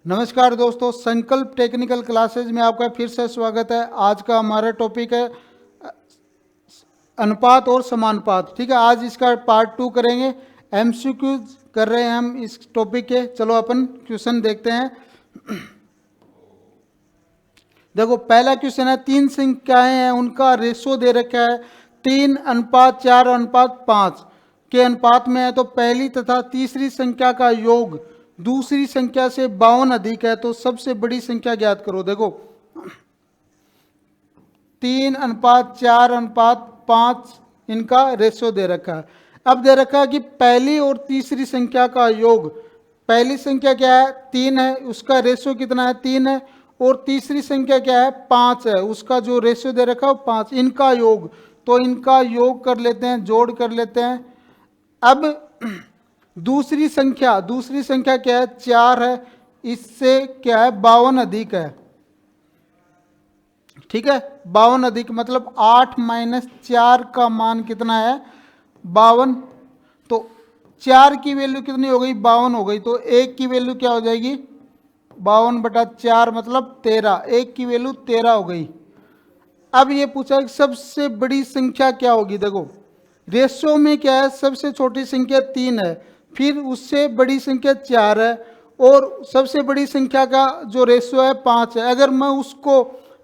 नमस्कार दोस्तों, संकल्प टेक्निकल क्लासेज में आपका फिर से स्वागत है। आज का हमारा टॉपिक है अनुपात और समानुपात। ठीक है, आज इसका पार्ट 2 करेंगे। एमसीक्यू कर रहे हैं हम इस टॉपिक के। चलो अपन क्वेश्चन देखते हैं। देखो, पहला क्वेश्चन है, तीन संख्याएं हैं, उनका रेशो दे रखा है 3:4:5 के अनुपात में है। तो पहली तथा तीसरी संख्या का योग दूसरी संख्या से 52 अधिक है, तो सबसे बड़ी संख्या ज्ञात करो। देखो, 3:4:5 इनका रेशो दे रखा है। अब दे रखा है कि पहली और तीसरी संख्या का योग, पहली संख्या क्या है 3 है, उसका रेशो कितना है 3 है, और तीसरी संख्या क्या है 5 है, उसका जो रेशो दे रखा है 5। इनका योग, तो इनका योग कर लेते हैं, जोड़ कर लेते हैं। अब दूसरी संख्या क्या है 4 है, इससे क्या है 52 अधिक है। ठीक है, 52 अधिक मतलब 8 - 4 का मान कितना है 52। तो 4 की वैल्यू कितनी हो गई 52 हो गई, तो 1 की वैल्यू क्या हो जाएगी 52/4 मतलब 13। 1 की वैल्यू 13 हो गई। अब ये पूछा कि सबसे बड़ी संख्या क्या होगी। देखो, रेशो में क्या है, सबसे छोटी संख्या 3 है, फिर उससे बड़ी संख्या 4 है, और सबसे बड़ी संख्या का जो रेशो है 5 है। अगर मैं उसको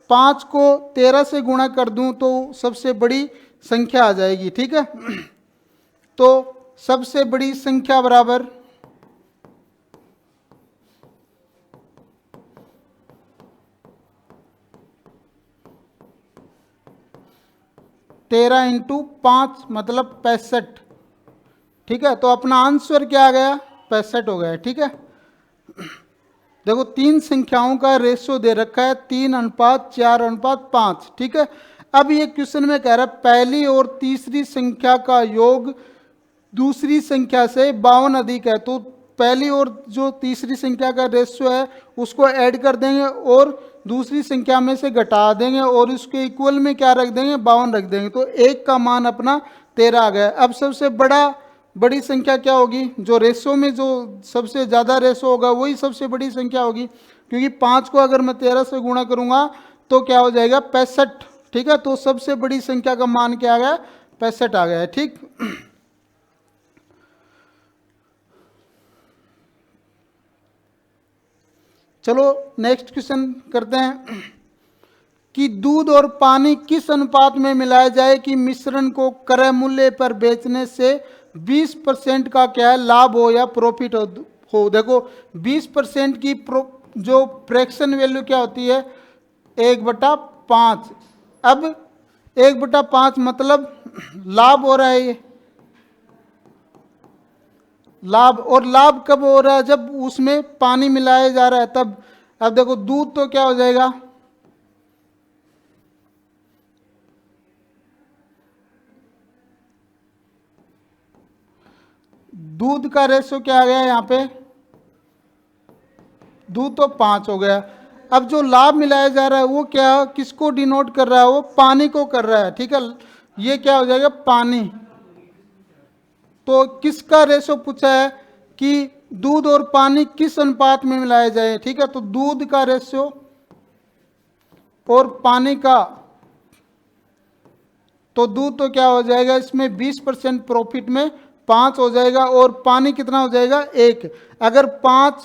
5 को 13 से गुणा कर दूं तो सबसे बड़ी संख्या आ जाएगी। ठीक है, तो सबसे बड़ी संख्या बराबर 13 × 5 मतलब 65। ठीक है, तो अपना आंसर क्या आ गया 65 हो गया। ठीक है, देखो तीन संख्याओं का रेशो दे रखा है 3:4:5। ठीक है, अब ये क्वेश्चन में कह रहा है पहली और तीसरी संख्या का योग दूसरी संख्या से 52 अधिक है। तो पहली और जो तीसरी संख्या का रेशो है उसको ऐड कर देंगे और दूसरी संख्या में से घटा देंगे, और उसके इक्वल में क्या रख देंगे 52 रख देंगे। तो 1 का मान अपना 13 आ गया। अब सबसे बड़ी संख्या क्या होगी, जो रेशो में जो सबसे ज़्यादा रेशो होगा वही सबसे बड़ी संख्या होगी, क्योंकि 5 को अगर मैं 13 से गुणा करूंगा तो क्या हो जाएगा 65। ठीक है, तो सबसे बड़ी संख्या का मान क्या आ गया 65 आ गया है। ठीक, चलो नेक्स्ट क्वेश्चन करते हैं कि दूध और पानी किस अनुपात में मिलाया जाए कि मिश्रण को क्रय मूल्य पर बेचने से 20% का क्या है लाभ हो या प्रॉफिट हो। देखो 20% की जो फ्रैक्शन वैल्यू क्या होती है 1/5। अब 1/5 मतलब लाभ हो रहा है ये लाभ, और लाभ कब हो रहा है जब उसमें पानी मिलाया जा रहा है तब। अब देखो दूध तो क्या हो जाएगा दूध का रेशो क्या आ गया यहाँ पे, दूध तो 5 हो गया। अब जो लाभ मिलाया जा रहा है वो क्या किसको डिनोट कर रहा है, वो पानी को कर रहा है। ठीक है, ये क्या हो जाएगा पानी। तो किसका रेशो पूछा है कि दूध और पानी किस अनुपात में मिलाया जाए। ठीक है, तो दूध का रेशो और पानी का, तो दूध तो क्या हो जाएगा इसमें 20% प्रॉफिट में 5 हो जाएगा, और पानी कितना हो जाएगा 1। अगर 5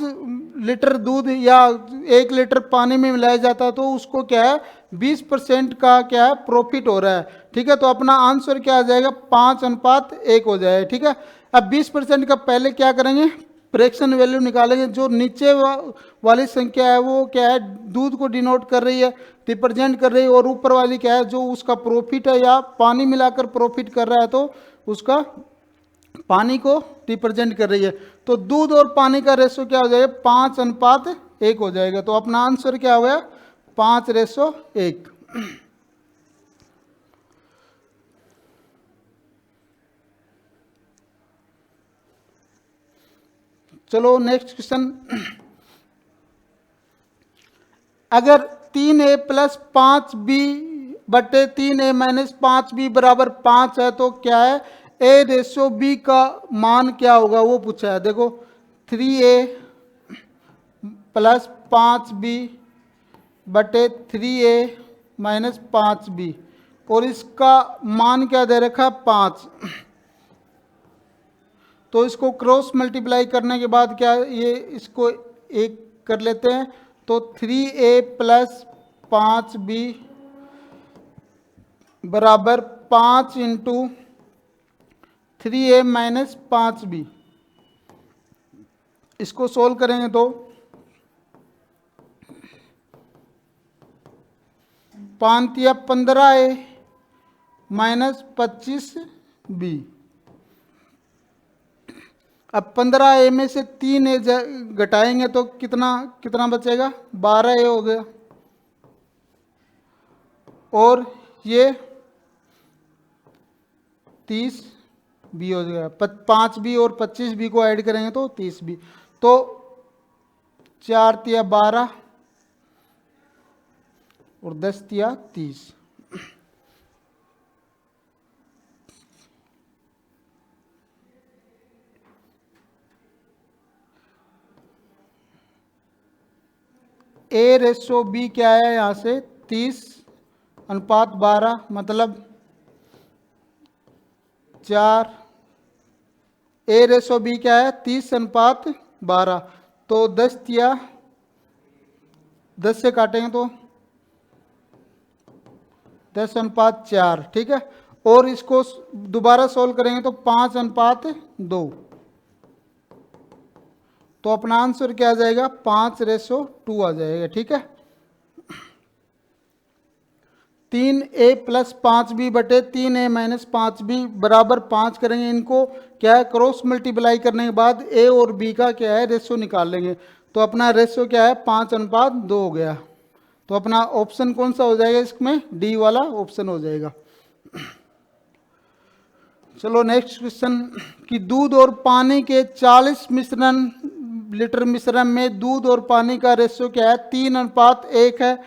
लीटर दूध या 1 लीटर पानी में मिलाया जाता है तो उसको क्या है 20% का क्या है प्रॉफिट हो रहा है। ठीक है, तो अपना आंसर क्या आ जाएगा 5:1 हो जाएगा। ठीक है, अब 20% का पहले क्या करेंगे फ्रैक्शन वैल्यू निकालेंगे। जो नीचे वाली संख्या है वो क्या है दूध को डिनोट कर रही है, रिप्रेजेंट कर रही है, और ऊपर वाली क्या है जो उसका प्रॉफिट है या पानी मिलाकर प्रॉफिट कर रहा है तो उसका पानी को रिप्रेजेंट कर रही है। तो दूध और पानी का रेशो क्या हो जाएगा 5:1 हो जाएगा। तो अपना आंसर क्या हो गया 5:1। चलो नेक्स्ट क्वेश्चन, अगर 3a + 5b बटे 3a - 5b बराबर 5 है तो क्या है a/b का मान क्या होगा वो पूछा है। देखो 3a प्लस 5b बटे 3a माइनस 5b, और इसका मान क्या दे रखा 5। तो इसको क्रॉस मल्टीप्लाई करने के बाद क्या ये इसको एक कर लेते हैं, तो 3a प्लस 5b बराबर 5 इंटू 3a माइनस 5b। इसको सोल्व करेंगे तो 5 या 15a माइनस 25b। अब 15a में से 3a घटाएंगे तो कितना कितना बचेगा, 12a हो गया, और ये 30b हो जाएगा। 5b और 25b को ऐड करेंगे तो 30b, तो 4 तिया 12 और 10 तिया 30। a/b क्या है यहाँ से 30:12, मतलब 4। a/b क्या है 30:12, तो 10 तिया 10 से काटेंगे तो 10:4, ठीक है। और इसको दोबारा सोल्व करेंगे तो 5:2, तो अपना आंसर क्या आ जाएगा 5/2 आ जाएगा, ठीक है। 3a प्लस 5b बटे 3a माइनस 5b बराबर 5 करेंगे। इनको क्या है क्रॉस मल्टीप्लाई करने के बाद a और b का क्या है रेशो निकाल लेंगे, तो अपना रेशो क्या है 5:2 हो गया। तो अपना ऑप्शन कौन सा हो जाएगा इसमें, डी वाला ऑप्शन हो जाएगा। चलो नेक्स्ट क्वेश्चन कि दूध और पानी के 40 लीटर मिश्रण में दूध और पानी का रेशियो क्या है 3:1 है।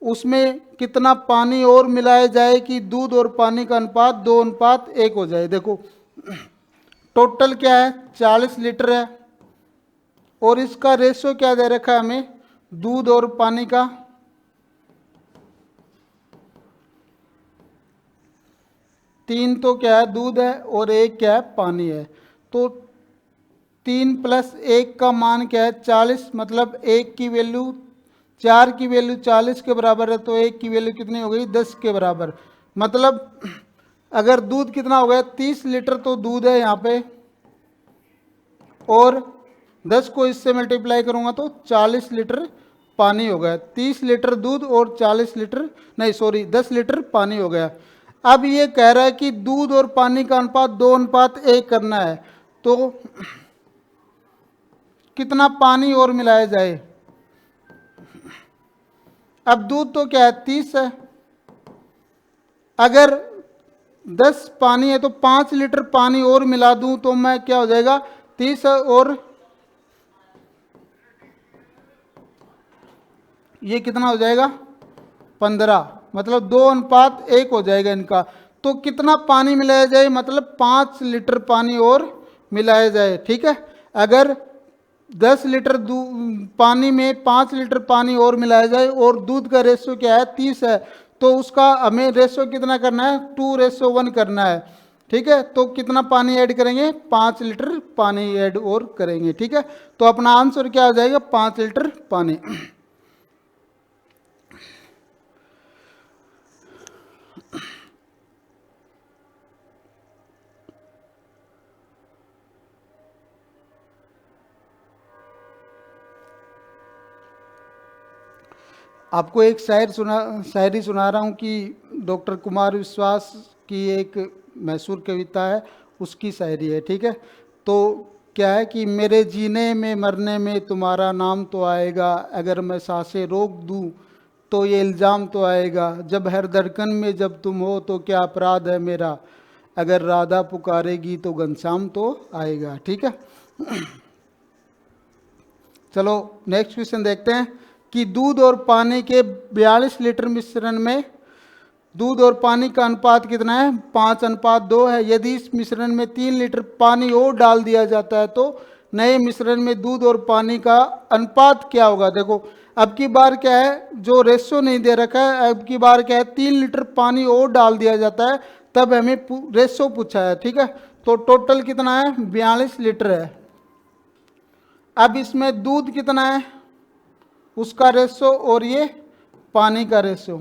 उसमें कितना पानी और मिलाया जाए कि दूध और पानी का अनुपात 2:1 हो जाए। देखो टोटल क्या है 40 लीटर है, और इसका रेशियो क्या दे रखा है हमें दूध और पानी का, 3 तो क्या है दूध है और 1 क्या है पानी है। तो 3 + 1 का मान क्या है 40, मतलब 1 की वैल्यू 4 की वैल्यू 40 के बराबर है, तो 1 की वैल्यू कितनी हो गई 10 के बराबर। मतलब अगर दूध कितना हो गया 30 लीटर तो दूध है यहाँ पे, और 10 को इससे मल्टीप्लाई करूँगा तो 40 लीटर पानी हो गया। 30 लीटर दूध और 40 लीटर नहीं सॉरी 10 लीटर पानी हो गया। अब ये कह रहा है कि दूध और पानी का अनुपात 2:1 करना है, तो कितना पानी और मिलाया जाए। अब दूध तो क्या है 30 है, अगर 10 पानी है तो 5 लीटर पानी और मिला दूं तो मैं क्या हो जाएगा 30 और ये कितना हो जाएगा 15, मतलब 2:1 हो जाएगा इनका। तो कितना पानी मिलाया जाए, मतलब 5 लीटर पानी और मिलाया जाए, ठीक है। अगर 10 लीटर पानी में 5 लीटर पानी और मिलाया जाए और दूध का रेशियो क्या है 30 है, तो उसका हमें रेशियो कितना करना है 2:1 करना है, ठीक है। तो कितना पानी ऐड करेंगे 5 लीटर पानी ऐड और करेंगे, ठीक है। तो अपना आंसर क्या आ जाएगा 5 लीटर पानी। आपको एक शायरी सुना रहा हूँ कि डॉक्टर कुमार विश्वास की एक मशहूर कविता है, उसकी शायरी है, ठीक है। तो क्या है कि मेरे जीने में मरने में तुम्हारा नाम तो आएगा, अगर मैं सांसें रोक दूँ तो ये इल्ज़ाम तो आएगा, जब हर धड़कन में जब तुम हो तो क्या अपराध है मेरा, अगर राधा पुकारेगी तो घनश्याम तो आएगा, ठीक है। चलो नेक्स्ट क्वेश्चन देखते हैं कि दूध और पानी के 42 लीटर मिश्रण में दूध और पानी का अनुपात कितना है 5:2 है। यदि इस मिश्रण में 3 लीटर पानी और डाल दिया जाता है तो नए मिश्रण में दूध और पानी का अनुपात क्या होगा। देखो अब की बार क्या है, जो रेशो नहीं दे रखा है, अब की बार क्या है 3 लीटर पानी और डाल दिया जाता है, तब हमें रेशो पूछा है। ठीक है, तो टोटल कितना है 42 लीटर है। अब इसमें दूध कितना है उसका रेशो और ये पानी का रेशो।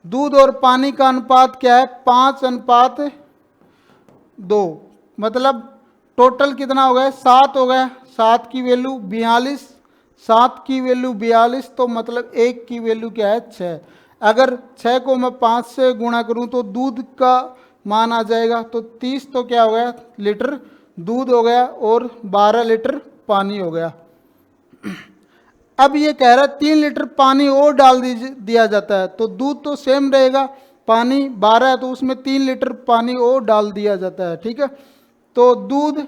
दूध और पानी का अनुपात क्या है 5:2, मतलब टोटल कितना हो गया 7 हो गया। 7 की वैल्यू 42, 7 की वैल्यू 42, तो मतलब 1 की वैल्यू क्या है 6। अगर 6 को मैं 5 से गुणा करूं तो दूध का मान आ जाएगा, तो 30 तो क्या हो गया लीटर दूध हो गया और 12 लीटर पानी हो गया। अब ये कह रहा है 3 लीटर पानी और डाल दिया जाता है, तो दूध तो सेम रहेगा, पानी 12 है तो उसमें 3 लीटर पानी और डाल दिया जाता है। ठीक है, तो दूध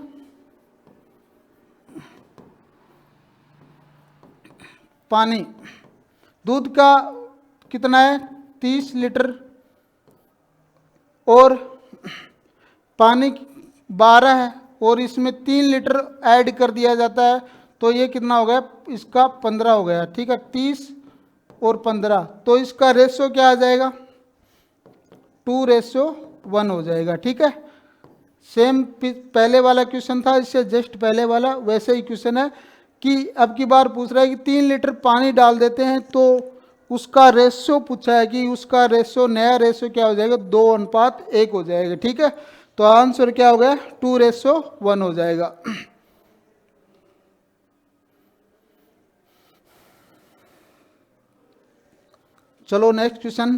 का कितना है 30 लीटर और पानी 12 है और इसमें 3 लीटर ऐड कर दिया जाता है, तो ये कितना हो गया इसका 15 हो गया। ठीक है, 30 और 15, तो इसका रेशो क्या आ जाएगा 2:1 हो जाएगा। ठीक है, सेम पहले वाला क्वेश्चन था, इससे जस्ट पहले वाला वैसे ही क्वेश्चन है कि अब की बार पूछ रहा है कि 3 लीटर पानी डाल देते हैं तो उसका रेशो पूछा है कि उसका रेशो, नया रेशो क्या हो जाएगा 2:1 हो जाएगा। ठीक है, तो आंसर क्या हो गया 2:1 हो जाएगा। चलो नेक्स्ट क्वेश्चन,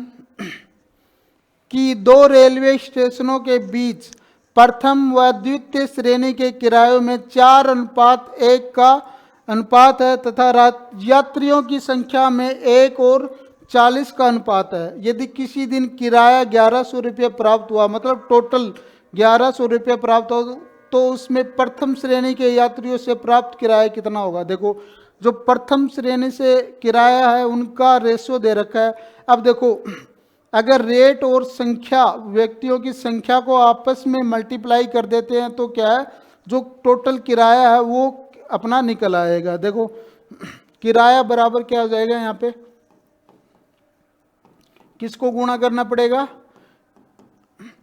कि 2 रेलवे स्टेशनों के बीच प्रथम व द्वितीय श्रेणी के किरायों में 4:1 का अनुपात है तथा यात्रियों की संख्या में 1 और 40 का अनुपात है। यदि किसी दिन किराया 1100 रुपये प्राप्त हुआ, मतलब टोटल 1100 रुपये प्राप्त हो, तो उसमें प्रथम श्रेणी के यात्रियों से प्राप्त किराया कितना होगा। देखो जो प्रथम श्रेणी से किराया है उनका रेशो दे रखा है। अब देखो अगर रेट और संख्या, व्यक्तियों की संख्या को आपस में मल्टीप्लाई कर देते हैं तो क्या है जो टोटल किराया है वो अपना निकल आएगा। देखो किराया बराबर क्या हो जाएगा, यहाँ पे किसको गुणा करना पड़ेगा,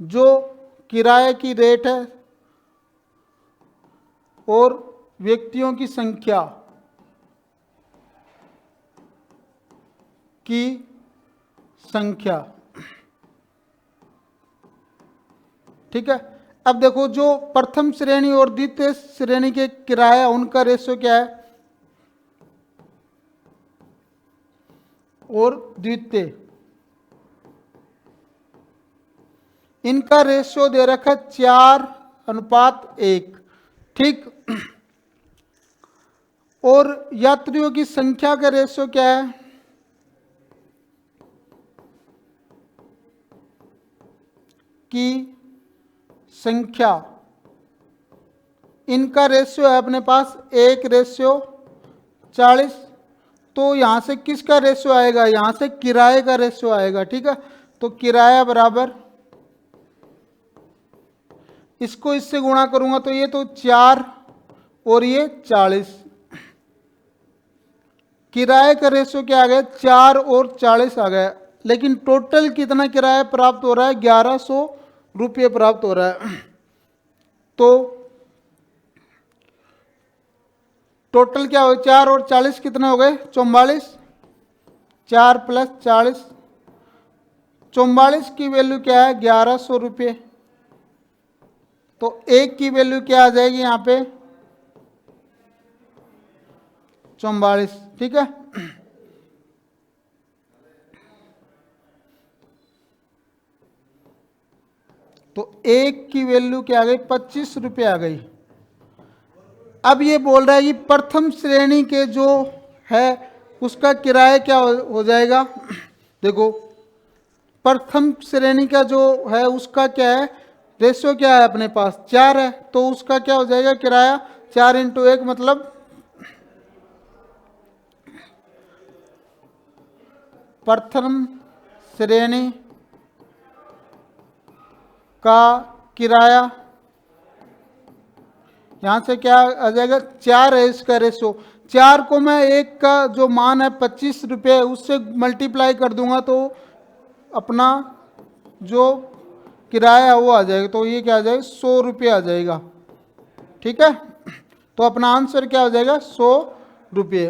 जो किराए की रेट है और व्यक्तियों की संख्या की संख्या। ठीक है, अब देखो जो प्रथम श्रेणी और द्वितीय श्रेणी के किराया उनका रेशो क्या है, और द्वितीय इनका रेशो दे रखा 4:1। ठीक, और यात्रियों की संख्या का रेशो क्या है, की संख्या, इनका रेशियो है अपने पास 1:40। तो यहां से किसका रेशियो आएगा, यहां से किराए का रेशियो आएगा। ठीक है, तो किराया बराबर, इसको इससे गुणा करूंगा तो ये तो 4 और ये 40, किराए का रेशियो क्या आ गया 4 और 40 आ गया। लेकिन टोटल कितना किराया प्राप्त हो रहा है 1100 रुपये प्राप्त हो रहा है। तो टोटल क्या हो, 4 और 40 कितने हो गए 44, 4 + 40, 44 की वैल्यू क्या है 1100 रुपये। तो 1 की वैल्यू क्या आ जाएगी यहाँ पे 44। ठीक है, तो 1 की वैल्यू क्या आ गई 25 रुपये आ गई। अब ये बोल रहा है कि प्रथम श्रेणी के जो है उसका किराया क्या हो जाएगा। देखो प्रथम श्रेणी का जो है उसका क्या है रेशो, क्या है अपने पास 4 है, तो उसका क्या हो जाएगा किराया 4 × 1 मतलब प्रथम श्रेणी का किराया यहाँ से क्या आ जाएगा, 4 है इसका रेशो। 4 को मैं एक का जो मान है 25 रुपये उससे मल्टीप्लाई कर दूंगा तो अपना जो किराया वो आ जाएगा, तो ये क्या आ जाएगा, 100 रुपये आ जाएगा। ठीक है, तो अपना आंसर क्या हो जाएगा, 100 रुपये।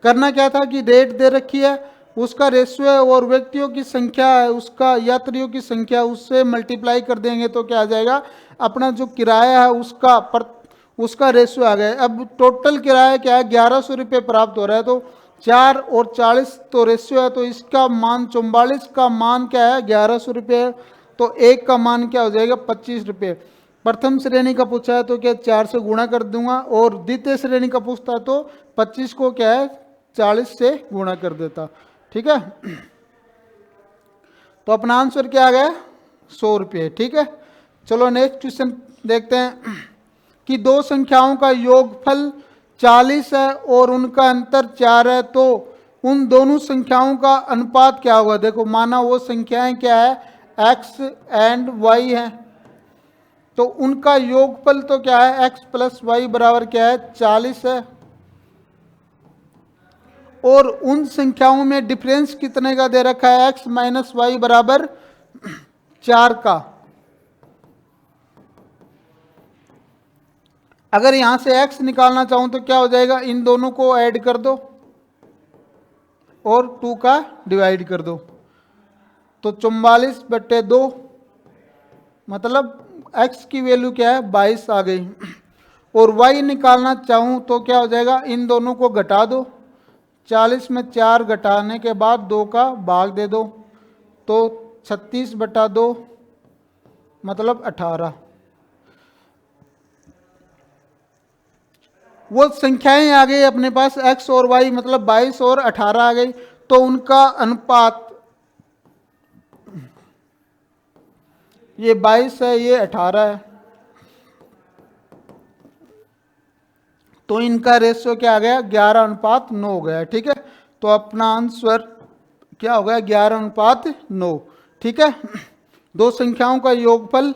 करना क्या था कि रेट दे रखी है, उसका रेशियो है और व्यक्तियों की संख्या है, उसका यात्रियों की संख्या, उससे मल्टीप्लाई कर देंगे तो क्या आ जाएगा, अपना जो किराया है उसका रेशियो आ गया। अब टोटल किराया क्या है, 1100 रुपये प्राप्त हो रहा है, तो 4 और 40 तो रेशियो है, तो इसका मान 44 का मान क्या है, 1100 रुपये है, तो एक का मान क्या हो जाएगा, 25 रुपये। प्रथम श्रेणी का पूछा है तो क्या 4 से गुणा कर दूंगा, और द्वितीय श्रेणी का पूछता है तो 25 को क्या है 40 से गुणा कर देता। ठीक है, तो अपना आंसर क्या आ गया, 100 रुपये। ठीक है, चलो नेक्स्ट क्वेश्चन देखते हैं कि दो संख्याओं का योगफल 40 है और उनका अंतर 4 है, तो उन दोनों संख्याओं का अनुपात क्या होगा। देखो माना वो संख्याएं क्या है, x एंड y है, तो उनका योगफल तो क्या है, x प्लस वाई बराबर क्या है, 40 है, और उन संख्याओं में डिफरेंस कितने का दे रखा है, x माइनस वाई बराबर 4 का। अगर यहां से x निकालना चाहूं तो क्या हो जाएगा, इन दोनों को ऐड कर दो और 2 का डिवाइड कर दो, तो 44/2 मतलब x की वैल्यू क्या है, 22 आ गई। और y निकालना चाहूं तो क्या हो जाएगा, इन दोनों को घटा दो, 40 में 4 घटाने के बाद 2 का भाग दे दो, तो 36/2 मतलब 18। वो संख्याएं आ गई अपने पास, x और y मतलब 22 और 18 आ गई, तो उनका अनुपात, ये 22 है ये 18 है, तो इनका रेशियो क्या आ गया, 11:9 हो गया। ठीक है, तो अपना आंसर क्या हो गया, 11:9। ठीक है, दो संख्याओं का योगफल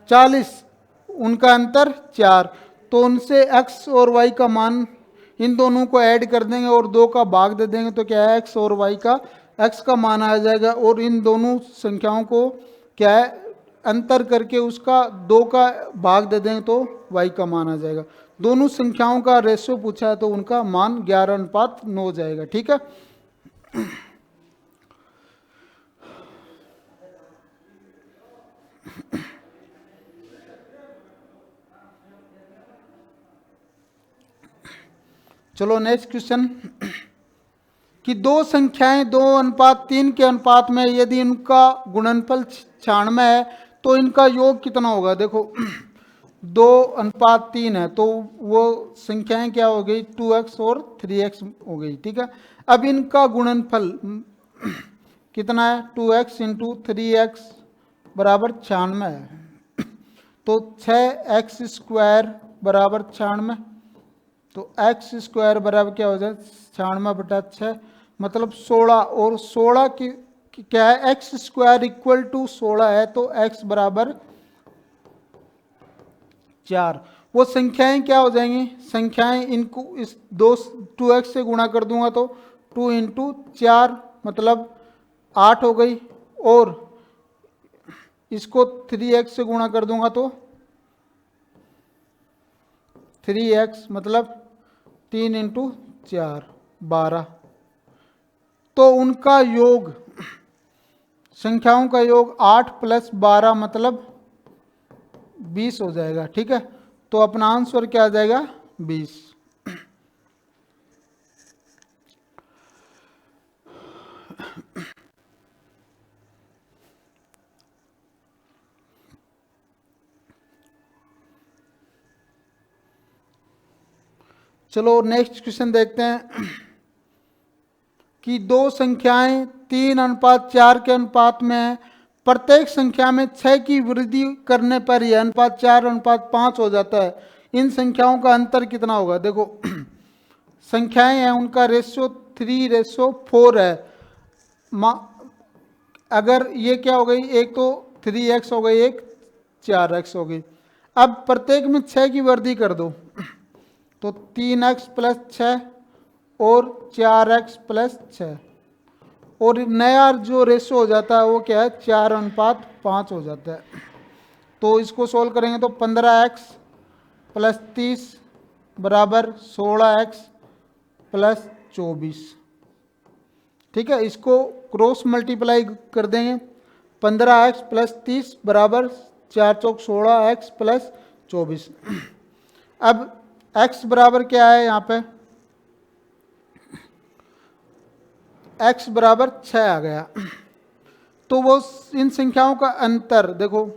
40, उनका अंतर 4, तो उनसे x और y का मान, इन दोनों को ऐड कर देंगे और 2 का भाग दे देंगे तो क्या है, x और y का, x का मान आ जाएगा, और इन दोनों संख्याओं को क्या है, अंतर करके उसका 2 का भाग दे देंगे तो y का मान आ जाएगा। दोनों संख्याओं का रेशियो पूछा है तो उनका मान 11:9 हो जाएगा। ठीक है, चलो नेक्स्ट क्वेश्चन कि दो संख्याएं 2:3 के अनुपात में यदि इनका गुणनफल 96 है तो इनका योग कितना होगा। देखो 2:3 है, तो वो संख्याएं क्या हो गई, 2x और 3x हो गई। ठीक है, अब इनका गुणनफल कितना है, 2x इंटू 3x बराबर 96 है, तो 6x² बराबर 96, तो x² बराबर क्या हो जाए, 96/6 मतलब 16, और 16 की क्या है, x² इक्वल टू 16 है, तो x बराबर 4। वो संख्याएं क्या हो जाएंगी, संख्याएं इनको इस 2x से गुणा कर दूंगा तो 2 इंटू 4 मतलब 8 हो गई, और इसको 3x से गुणा कर दूंगा तो 3x मतलब 3 इंटू 4 12, तो उनका योग, संख्याओं का योग 8 + 12 मतलब 20 हो जाएगा। ठीक है, तो अपना आंसर क्या आ जाएगा, 20। चलो नेक्स्ट क्वेश्चन देखते हैं कि दो संख्याएं 3:4 के अनुपात में है, प्रत्येक संख्या में 6 की वृद्धि करने पर यह अनुपात 4:5 हो जाता है, इन संख्याओं का अंतर कितना होगा। देखो संख्याएं हैं, उनका रेशियो 3:4 है, अगर ये क्या हो गई, एक तो 3x हो गई, एक 4x हो गई। अब प्रत्येक में 6 की वृद्धि कर दो, तो 3x प्लस 6 और 4x प्लस 6, और नया जो रेशो हो जाता है वो क्या है, 4:5 हो जाता है। तो इसको सोल्व करेंगे तो 15x प्लस 30 बराबर 16x प्लस 24। ठीक है, इसको क्रॉस मल्टीप्लाई कर देंगे, 15x प्लस 30 बराबर 4 चौक 16x प्लस 24। अब x बराबर क्या है यहाँ पे, x बराबर 6 आ गया। तो वो इन संख्याओं का अंतर देखो,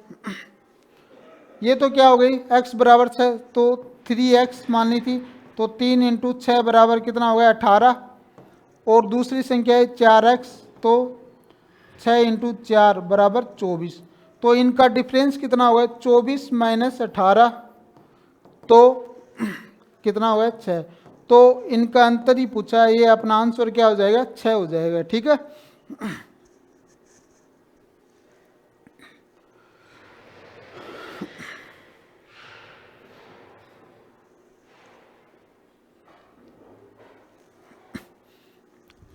ये तो क्या हो गई, x बराबर 6 तो 3x माननी थी, तो 3 इंटू 6 बराबर कितना हो गया 18, और दूसरी संख्या है 4x, तो 6 इंटू 4 बराबर 24। तो इनका डिफरेंस कितना होगा, 24 माइनस 18, तो कितना होगा 6। तो इनका अंतर ही पूछा है, ये अपना आंसर क्या हो जाएगा, 6 हो जाएगा। ठीक है,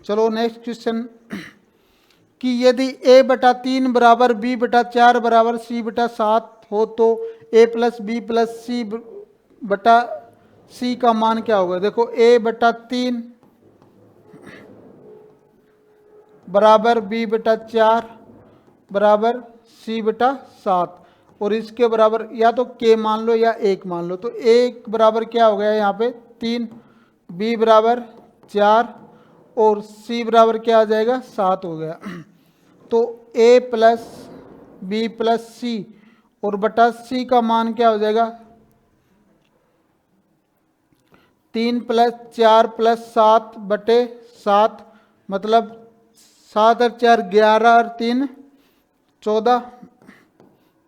चलो नेक्स्ट क्वेश्चन, कि यदि a/3 बराबर b/4 बराबर c/7 हो तो a plus b plus c का मान क्या होगा। देखो a/3 बराबर b/4 बराबर c/7, और इसके बराबर या तो k मान लो या 1 मान लो। तो a बराबर क्या हो गया यहाँ पे 3, b बराबर 4 और c बराबर क्या आ जाएगा 7 हो गया। तो a प्लस बी प्लस सी और बटा c का मान क्या हो जाएगा, 3 प्लस 4 प्लस 7 बटे 7, मतलब 7 और 4 11 और 3 14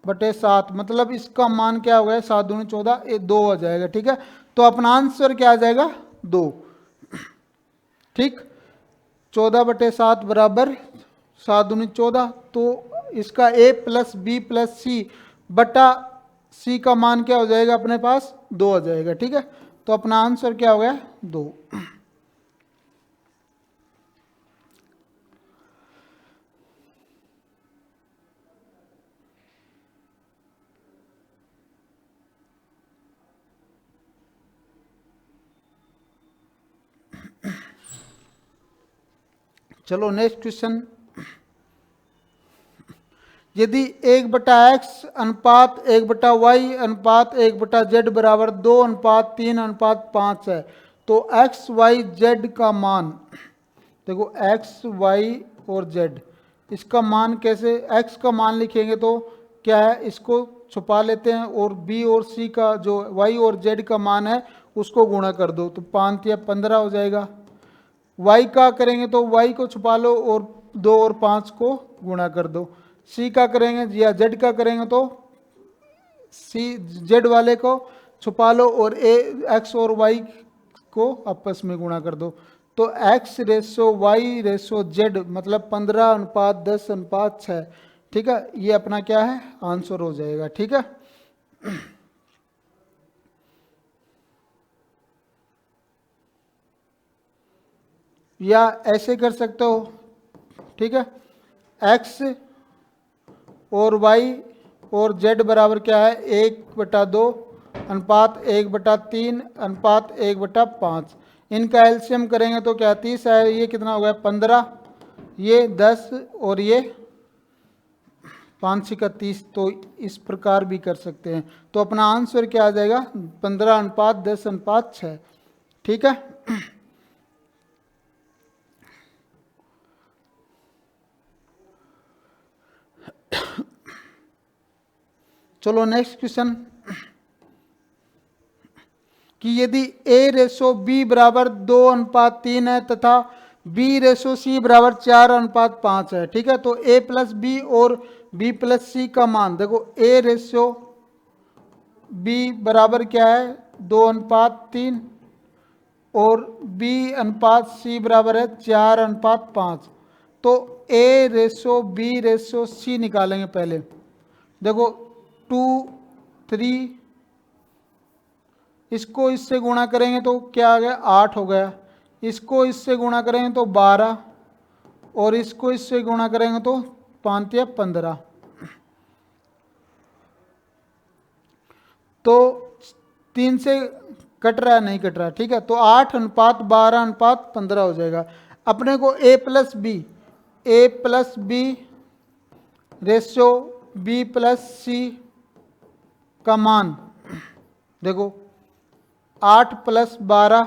बटे 7, मतलब इसका मान क्या हो गया 7 दूनी 14, 2 हो जाएगा। ठीक है, तो अपना आंसर क्या आ जाएगा 2। ठीक, 14/7 बराबर 7 दूनी 14, तो इसका a प्लस बी प्लस सी बटा c का मान क्या हो जाएगा अपने पास 2 हो जाएगा। ठीक है, तो अपना आंसर क्या हो गया 2। चलो नेक्स्ट क्वेश्चन, यदि 1/x अनुपात 1/y अनुपात 1/z बराबर 2:3:5 है, तो x y z का मान, देखो x y और z, इसका मान कैसे, x का मान लिखेंगे तो क्या है, इसको छुपा लेते हैं और b और c का जो y और z का मान है उसको गुणा कर दो, तो 5 या 15 हो जाएगा। y का करेंगे तो y को छुपा लो और 2 और 5 को गुणा कर दो। c का करेंगे या z का करेंगे तो z वाले को छुपा लो और x और y को आपस में गुणा कर दो। तो x ratio y ratio z मतलब 15:10:6। ठीक है, ये अपना क्या है आंसर हो जाएगा। ठीक है, या ऐसे कर सकते हो। ठीक है, x और y और z बराबर क्या है 1/2 अनुपात 1/3 अनुपात 1/5। इनका एलसीएम करेंगे तो क्या 30 है, ये कितना हो गया 15, ये 10 और ये 5 का 30। तो इस प्रकार भी कर सकते हैं। तो अपना आंसर क्या आ जाएगा 15:10:6। ठीक है, चलो नेक्स्ट क्वेश्चन, कि यदि a रेशो b बराबर 2:3 है तथा b रेशो c बराबर 4:5 है। ठीक है, तो a प्लस बी और b प्लस सी का मान, देखो a रेशो b बराबर क्या है 2:3 और b अनुपात c बराबर है 4:5। तो a ratio b ratio c निकालेंगे पहले। देखो 2 3 इसको इससे गुणा करेंगे तो क्या आ गया 8 हो गया, इसको इससे गुणा करेंगे तो 12 और इसको इससे गुणा करेंगे तो 5 या 15। तो 3 से कट रहा है नहीं कट रहा, ठीक है। तो 8:12:15 हो जाएगा। अपने को A+B रेशियो B+C का मान देखो 8+12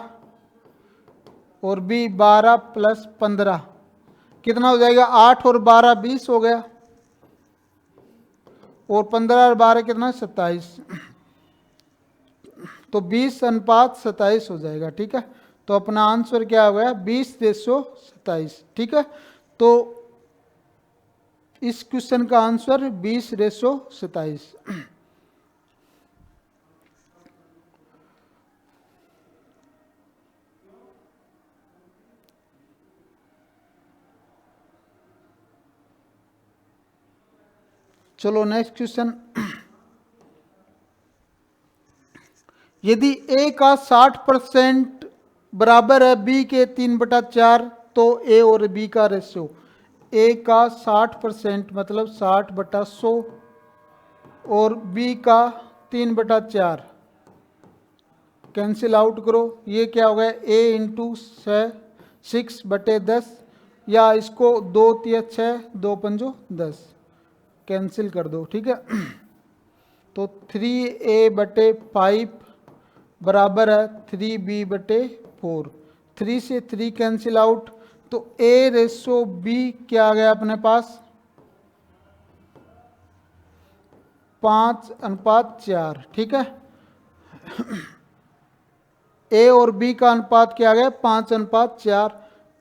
और B 12+15 कितना हो जाएगा 8 और 12 20 हो गया और 15 और 12 कितना 27, तो 20:27 हो जाएगा, ठीक है। तो अपना आंसर क्या हो गया 20:27, ठीक है। तो इस क्वेश्चन का आंसर 20:27। चलो नेक्स्ट क्वेश्चन। यदि A का 60% बराबर है B के 3/4 तो A और B का रेशियो, A का 60% मतलब 60/100 और B का 3/4 कैंसिल आउट करो, ये क्या हो गया A इंटू 6/10 या इसको 2 × 6 2 × 10 कैंसिल कर दो, ठीक है। तो 3A/5 बराबर है 3B/4, 3 से 3 कैंसिल आउट, तो A/B क्या आ गया अपने पास 5:4, ठीक है। A और B का अनुपात क्या आ गया 5:4,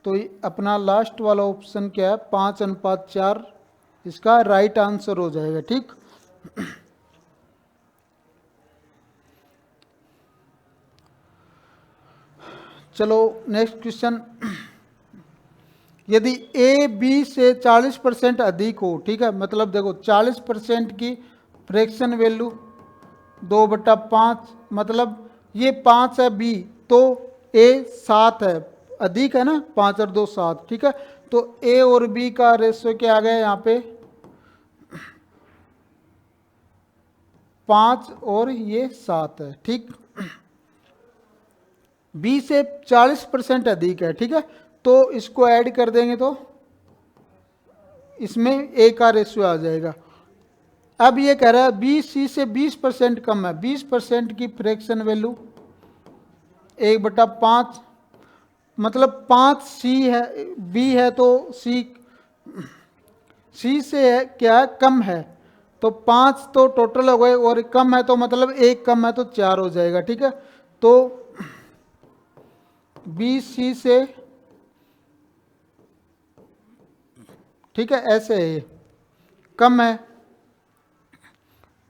तो अपना लास्ट वाला ऑप्शन क्या है 5:4 इसका राइट आंसर हो जाएगा, ठीक। चलो नेक्स्ट क्वेश्चन। यदि A B से 40% अधिक हो, ठीक है, मतलब देखो 40% की फ्रैक्शन वैल्यू 2/5 मतलब ये 5 है B तो A 7 है, अधिक है ना, 5 और 2 7, ठीक है। तो A और B का रेशियो क्या आ गया यहाँ पे 5 और ये 7 है, ठीक। B से 40% अधिक है, ठीक है, तो इसको ऐड कर देंगे तो इसमें A का रेशियो आ जाएगा। अब ये कह रहा है B C से 20% कम है, 20% की फ्रैक्शन वैल्यू 1/5 मतलब 5 C है B है तो C से है क्या है कम है, तो 5 तो टोटल हो गए और कम है तो मतलब 1 कम है तो 4 हो जाएगा, ठीक है। तो B C से, ठीक है, ऐसे है ये कम है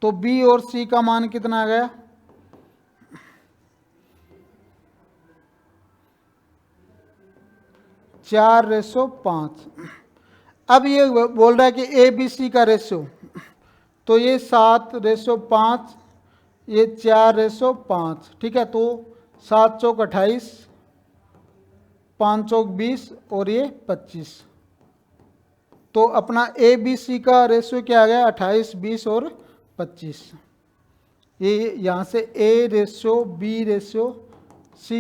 तो B और C का मान कितना आ गया 4:5। अब ये बोल रहा है कि ABC का रेशियो, तो ये 7:5 ये 4:5, ठीक है। तो 7 चौक 28 5 चौक 20 और ये 25, तो अपना ABC का रेशियो क्या आ गया 28 20 और 25। ये यहाँ से A/B/C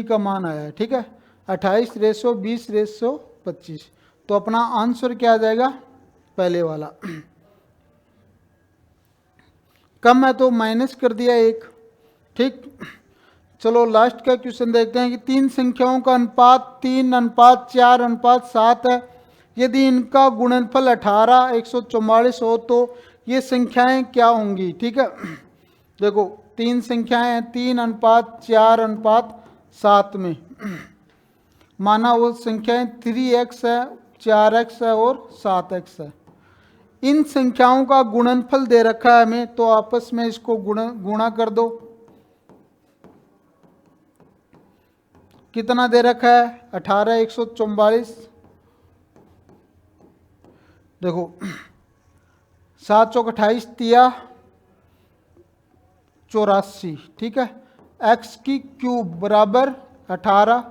का मान आया है, ठीक है, 28:20:25। तो अपना आंसर क्या आ जाएगा पहले वाला। कम है तो माइनस कर दिया 1, ठीक। चलो लास्ट का क्वेश्चन देखते हैं कि 3 संख्याओं का अनुपात 3:4:7 है। यदि इनका गुणनफल 18 144 हो तो ये संख्याएं क्या होंगी, ठीक है। देखो 3 संख्याएं हैं 3:4:7 में, माना वो संख्याएं 3x है 4x है और 7x है। इन संख्याओं का गुणनफल दे रखा है हमें, तो आपस में इसको गुणा कर दो। कितना दे रखा है 18 144, देखो 7 चौक 28 तिया 84, ठीक है, एक्स की क्यूब बराबर 18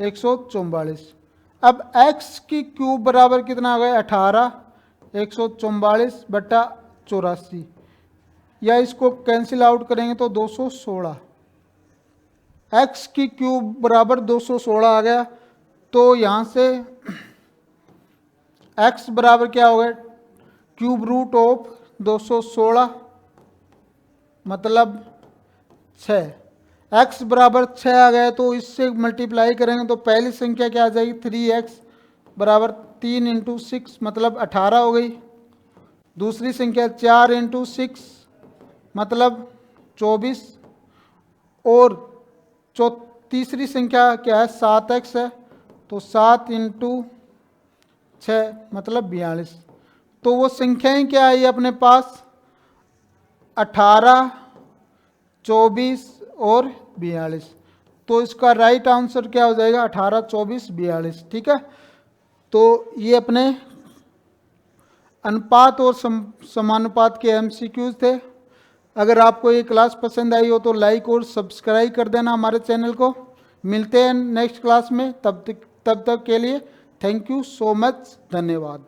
144। अब एक्स की क्यूब बराबर कितना आ गया 18 144 बटा 84, या इसको कैंसिल आउट करेंगे तो 216। एक्स की क्यूब बराबर 216 आ गया, तो यहाँ से एक्स बराबर क्या हो गया क्यूब रूट ऑफ 216 मतलब 6। एक्स बराबर 6 आ गया, तो इससे मल्टीप्लाई करेंगे तो पहली संख्या क्या आ जाएगी 3x बराबर 3 इंटू 6 मतलब 18 हो गई। दूसरी संख्या 4 इंटू 6 मतलब 24, और तीसरी संख्या क्या है 7x है, तो 7 इंटू 6 मतलब 42। तो वो संख्याएं क्या आई अपने पास 18 24 और 42। तो इसका राइट आंसर क्या हो जाएगा 18 24 42। ठीक है, तो ये अपने अनुपात और समानुपात के MCQs थे। अगर आपको ये क्लास पसंद आई हो तो लाइक और सब्सक्राइब कर देना हमारे चैनल को। मिलते हैं नेक्स्ट क्लास में, तब तक के लिए थैंक यू सो मच, धन्यवाद।